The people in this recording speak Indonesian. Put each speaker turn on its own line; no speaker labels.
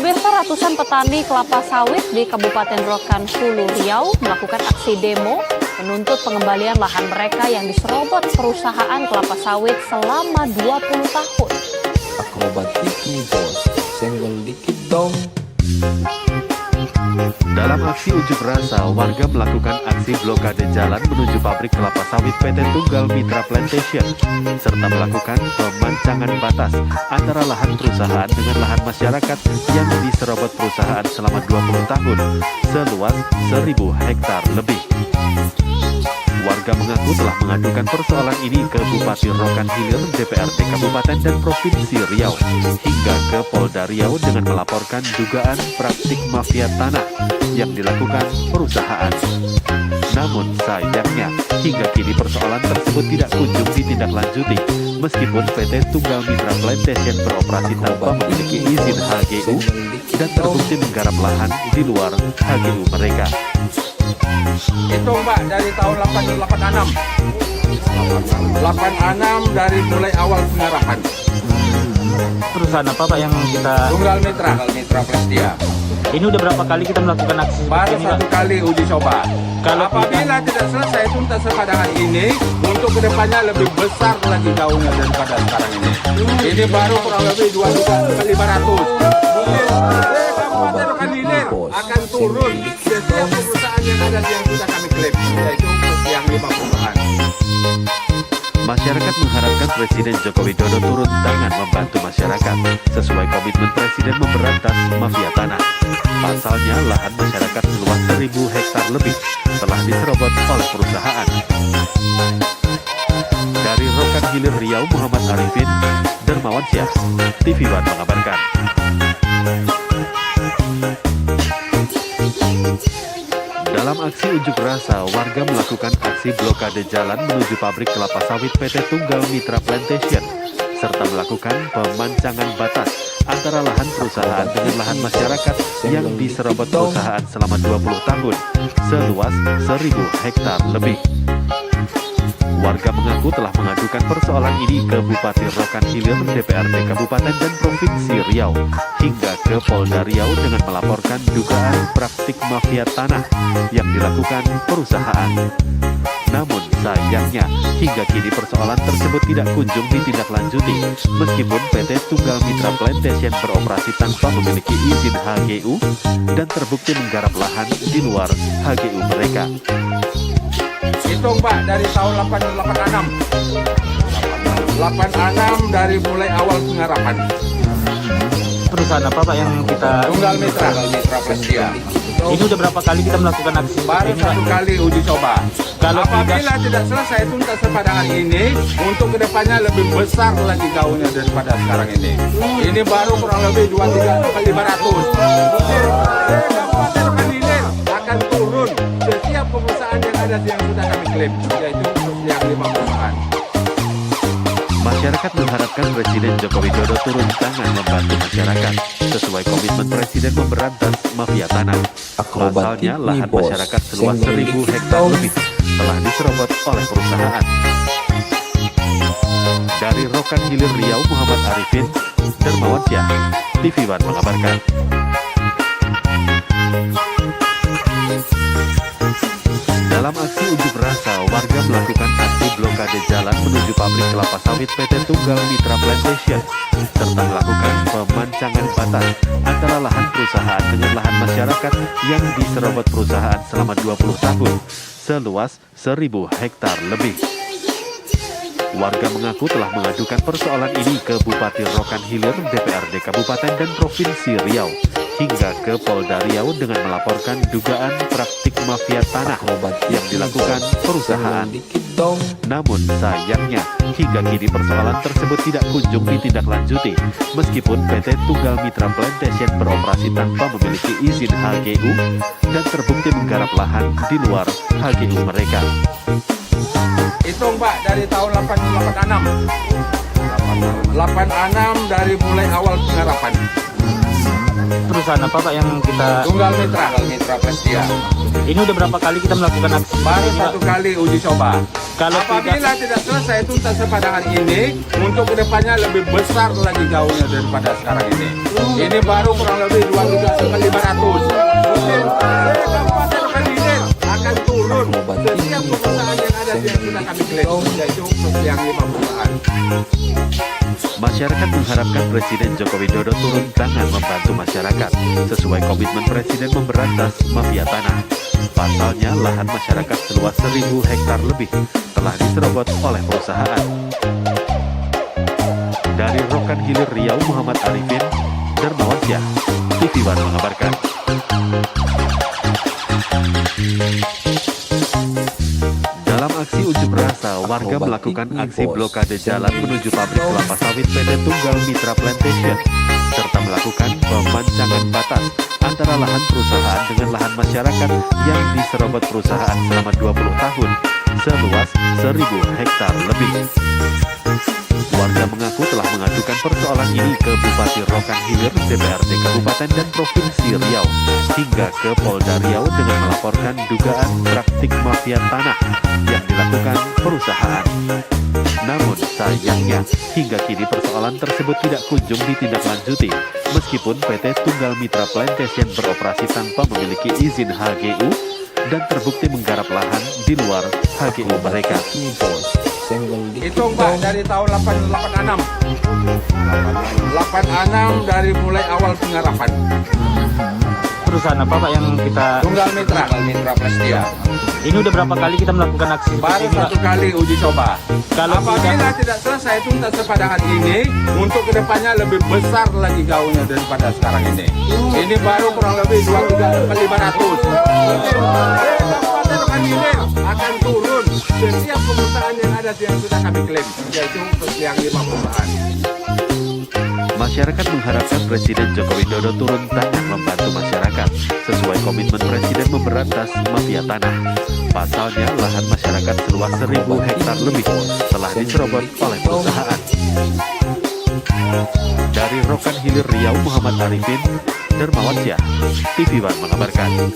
Pemirsa, ratusan petani kelapa sawit di Kabupaten Rokan Hulu, Riau melakukan aksi demo menuntut pengembalian lahan mereka yang diserobot perusahaan kelapa sawit selama 20 tahun.
Akrobatik nih bos, senggol dikit dong.
Dalam aksi unjuk rasa, warga melakukan aksi blokade jalan menuju pabrik kelapa sawit PT Tunggal Mitra Plantation, serta melakukan pemancangan batas antara lahan perusahaan dengan lahan masyarakat yang diserobot perusahaan selama 20 tahun, seluas 1.000 hektar lebih. Warga mengaku telah mengadukan persoalan ini ke Bupati Rokan Hilir, DPRD Kabupaten dan Provinsi Riau, hingga ke Polda Riau dengan melaporkan dugaan praktik mafia tanah yang dilakukan perusahaan. Namun sayangnya, hingga kini persoalan tersebut tidak kunjung ditindaklanjuti, meskipun PT Tunggal Mitra Plantation beroperasi tanpa memiliki izin HGU dan terbukti menggarap lahan di luar HGU mereka.
Itu Mbak dari tahun 86 dari mulai awal pengarahan.
Perusahaan apa Pak yang kita...
Tunggal Mitra Prestia.
Ini udah berapa kali kita melakukan aksi
Baru
seperti ini,
satu
Pak?
kali uji coba.
Kalau
apabila tidak selesai tuntas sepadangan ini, untuk kedepannya lebih besar lagi daunnya daripada sekarang ini. Ini baru kurang lebih 2.500. Kabupaten Rokan Hilir akan turun setiap perusahaan yang ada yang sudah kami klaim, yaitu yang 5 perusahaan.
Masyarakat mengharapkan Presiden Joko Widodo turun tangan membantu masyarakat sesuai komitmen Presiden memberantas mafia tanah. Pasalnya, lahan masyarakat seluas 1.000 hektar lebih telah diserobot oleh perusahaan. Dari Rokan Hilir Riau, Muhammad Arifin, Dermawan Syah, TV One mengabarkan. Dalam aksi unjuk rasa, warga melakukan aksi blokade jalan menuju pabrik kelapa sawit PT Tunggal Mitra Plantation, serta melakukan pemancangan batas antara lahan perusahaan dengan lahan masyarakat yang diserobot perusahaan selama 20 tahun, seluas 1.000 hektar lebih. Warga mengaku telah mengadukan persoalan ini ke Bupati Rokan Hilir, DPRD Kabupaten dan Provinsi Riau, hingga ke Polda Riau dengan melaporkan dugaan praktik mafia tanah yang dilakukan perusahaan. Namun sayangnya, hingga kini persoalan tersebut tidak kunjung ditindaklanjuti, meskipun PT Tunggal Mitra Plantation beroperasi tanpa memiliki izin HGU dan terbukti menggarap lahan di luar HGU mereka.
Itu Mbak dari tahun 86 dari mulai awal pengarahan.
perusahaan apa Pak yang kita...
Tunggal Mitra Prestia.
Ini udah berapa kali kita melakukan aksi
Baru
seperti ini, Pak?
satu kali uji coba.
Kalau
apabila tidak selesai tuntas sepadangan ini, untuk kedepannya lebih besar lagi daunnya daripada sekarang ini. Ini baru kurang lebih 2.500. Kabupaten Rokan Hilir akan turun setiap perusahaan yang ada yang sudah kami klaim, yaitu yang 5 perusahaan.
Masyarakat mengharapkan Presiden Joko Widodo turun tangan membantu masyarakat sesuai komitmen Presiden memberantas mafia tanah. Pasalnya, lahan masyarakat seluas 1.000 hektar lebih telah diserobot oleh perusahaan. Dari Rokan Hilir Riau, Muhammad Arifin, Dermawan Syah, TV One mengabarkan. Dalam aksi unjuk rasa, warga melakukan aksi blokade jalan menuju pabrik kelapa sawit PT Tunggal Mitra Plantation, serta melakukan pemancangan batas antara lahan perusahaan dengan lahan masyarakat yang diserobot perusahaan selama 20 tahun, seluas 1.000 hektar lebih. Warga mengaku telah mengadukan persoalan ini ke Bupati Rokan Hilir, DPRD Kabupaten dan Provinsi Riau, hingga ke Polda Riau dengan melaporkan dugaan praktik mafia tanah yang dilakukan perusahaan. Namun sayangnya, hingga kini persoalan tersebut tidak kunjung ditindaklanjuti, meskipun PT Tunggal Mitra Plantation beroperasi tanpa memiliki izin HGU dan terbukti menggarap lahan di luar HGU mereka.
Itu Mbak dari tahun 86 dari mulai awal pengarahan.
Perusahaan Perusahaan apa Pak yang kita
Tunggal Mitra Prestia.
ini udah berapa kali kita melakukan aksi
Baru
ini, Pak?
satu kali uji coba.
Kalau
Apabila tidak selesai tuntas pada hari ini, untuk kedepannya lebih besar lagi gaungnya daripada sekarang ini. Ini baru kurang lebih 2.500. Mungkin Kabupaten Rokan akan turun setiap perusahaan yang ada yang sudah kami klaim, yaitu yang 5 perusahaan.
Masyarakat mengharapkan Presiden Joko Widodo turun tangan membantu masyarakat sesuai komitmen Presiden memberantas mafia tanah. Pasalnya, lahan masyarakat seluas 1.000 hektar lebih telah diserobot oleh perusahaan. Dari Rokan Hilir Riau, Muhammad Arifin, Darmawansyah, TV One mengabarkan. Dalam aksi unjuk rasa, warga melakukan aksi blokade jalan menuju pabrik kelapa sawit PT Tunggal Mitra Plantation, serta melakukan pemancangan batas antara lahan perusahaan dengan lahan masyarakat yang diserobot perusahaan selama 20 tahun, seluas 1.000 hektar lebih. Warga mengaku telah mengadukan persoalan ini ke Bupati Rokan Hilir, DPRD Kabupaten dan Provinsi Riau, hingga ke Polda Riau dengan melaporkan dugaan praktik mafia tanah yang dilakukan perusahaan. Namun sayangnya, hingga kini persoalan tersebut tidak kunjung ditindaklanjuti, meskipun PT Tunggal Mitra Plantation beroperasi tanpa memiliki izin HGU dan terbukti menggarap lahan di luar HGU mereka.
Itu Pak dari tahun 86 dari mulai awal penggarapan.
Perusahaan apa Pak yang kita
Tunggal Mitra Prestia.
ini udah berapa kali kita melakukan aksi
Baru
ini, Pak?
satu kali uji coba.
Kalau
Apabila tidak selesai tuntas pada hari ini, untuk kedepannya lebih besar lagi gaungnya daripada sekarang ini. Ini baru kurang lebih 2.500. Mungkin Kabupaten Rokan Hilir akan turun setiap perusahaan yang ada yang sudah kami klaim, yaitu yang 5 perusahaan.
Masyarakat mengharapkan Presiden Joko Widodo turun tangan membantu masyarakat sesuai komitmen Presiden memberantas mafia tanah. Pasalnya, lahan masyarakat seluas 1.000 hektar lebih telah diserobot oleh perusahaan. Dari Rokan Hilir Riau, Muhammad Arifin, Darmawansyah, TV One mengabarkan.